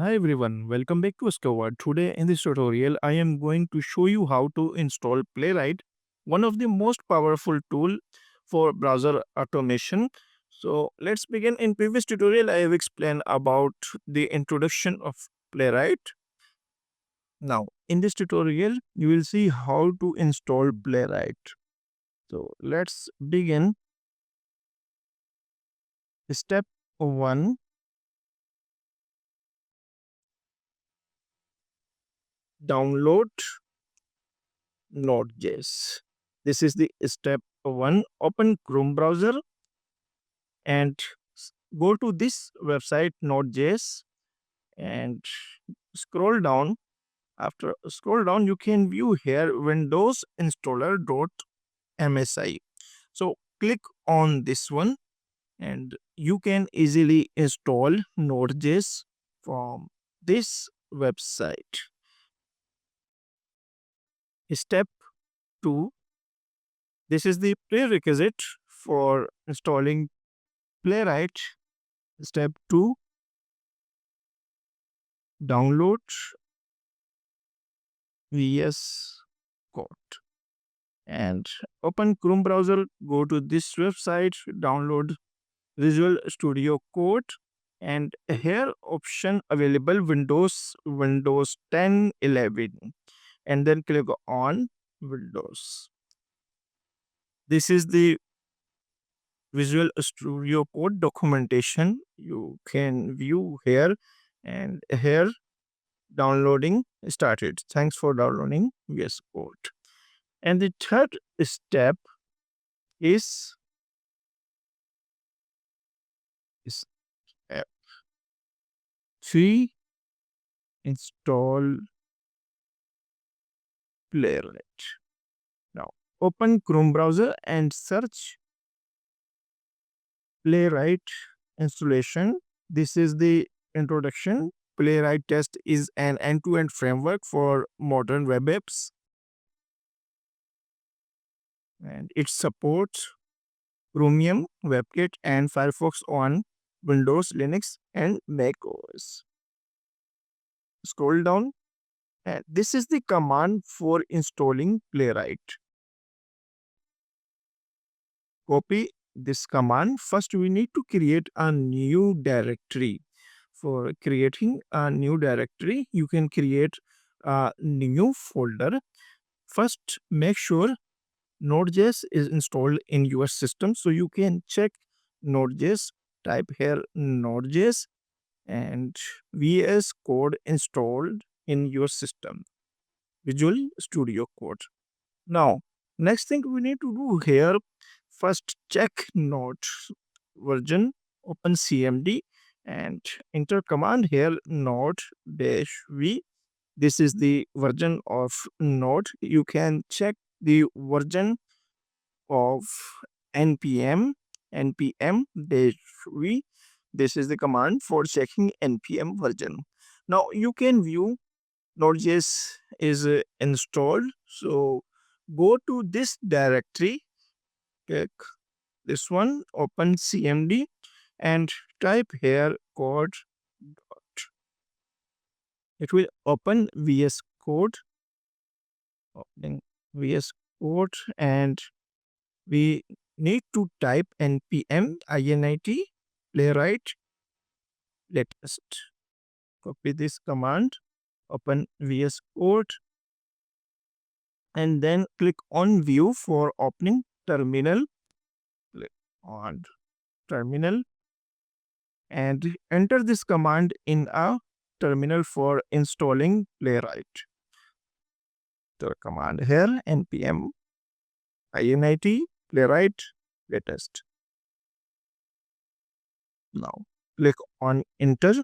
Hi everyone, welcome back to Discovered. Today in this tutorial, I am going to show you how to install Playwright, one of the most powerful tool for browser automation. So let's begin. In previous tutorial, I have explained about the introduction of Playwright. Now, in this tutorial, you will see how to install Playwright. So let's begin. Step 1, download Node.js. This is the step 1. Open Chrome browser and go to this website Node.js and scroll down. After scroll down, you can view here Windows installer.msi. So click on this one and you can easily install Node.js from this website. Step 2. This is the prerequisite for installing Playwright. Step 2. Download VS Code and open Chrome browser. Go to this website, download Visual Studio Code, and here option available Windows 10, 11, and then click on Windows. This is the Visual Studio Code documentation you can view here, and here downloading started. Thanks for downloading VS Code. And the third step is step 3, install Playwright. Now open Chrome browser and search Playwright installation. This is the introduction. Playwright test is an end-to-end framework for modern web apps, and it supports Chromium, WebKit, and Firefox on Windows, Linux, and Mac OS. Scroll down, and this is the command for installing Playwright. Copy this command. First, we need to create a new directory. For creating a new directory, you can create a new folder. First, make sure Node.js is installed in your system. So you can check Node.js, type here Node.js and VS Code installed in your system, Visual Studio Code. Now, next thing we need to do here, first check Node version, open CMD and enter command here node-v. This is the version of Node. You can check the version of npm-v. This is the command for checking npm version. Now you can view Node.js is installed. So go to this directory, click this one, open cmd and type here code. It will open VS Code, opening VS Code, and we need to type npm init playwright latest. Copy this command, open VS Code, and then click on view for opening terminal. Click on terminal and enter this command in a terminal for installing Playwright. The command here npm init playwright latest. Now click on enter.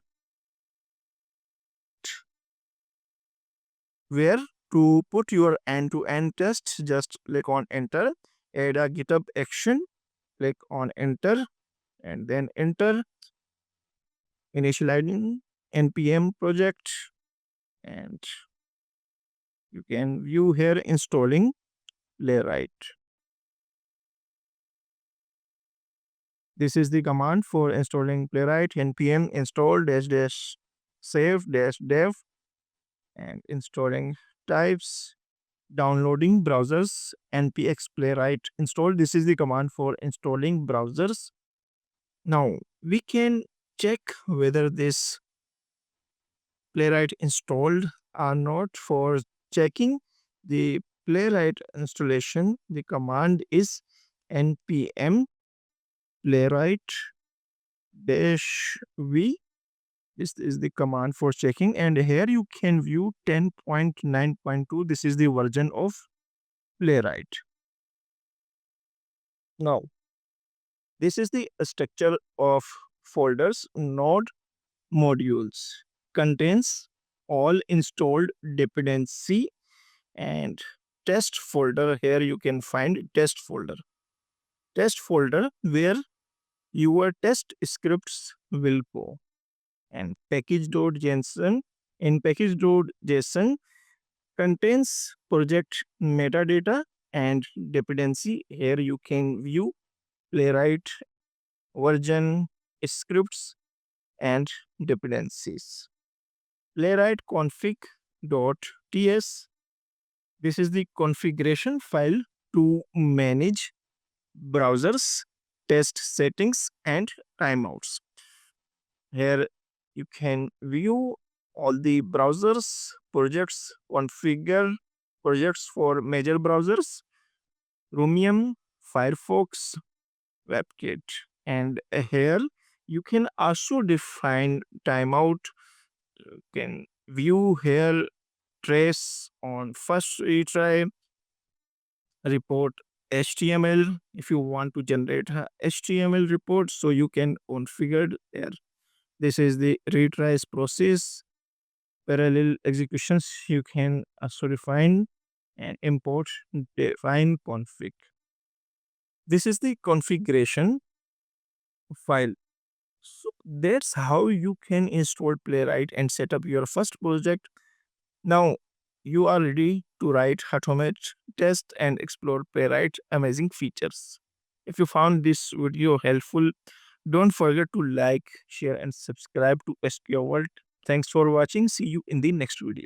Where to put your end-to-end test, just click on enter. Add a GitHub action, click on enter and then enter. Initializing npm project, and you can view here installing Playwright. This is the command for installing Playwright, npm install dash dash save dash dev and installing types, downloading browsers, npx playwright install. This is the command for installing browsers. Now we can check whether this playwright installed or not. For checking the playwright installation, the command is npm playwright dash v. This is the command for checking, and here you can view 10.9.2. This is the version of playwright. Now this is the structure of folders. Node modules contains all installed dependency and test folder. Here you can find test folder where your test scripts will go. And package.json, in package.json contains project metadata and dependency. Here you can view playwright version, scripts and dependencies. Playwright config.ts, this is the configuration file to manage browsers, test settings and timeouts. Here you can view all the browsers, projects, configure projects for major browsers, Chromium, Firefox, WebKit. And here you can also define timeout. You can view here trace on first retry, report HTML. If you want to generate a HTML report, so you can configure there. This is the retries process. Parallel executions you can also define and import define config. This is the configuration file. So that's how you can install Playwright and set up your first project. Now you are ready to write, automate, test, and explore Playwright amazing features. If you found this video helpful, don't forget to like, share, and subscribe to SQL World. Thanks for watching. See you in the next video.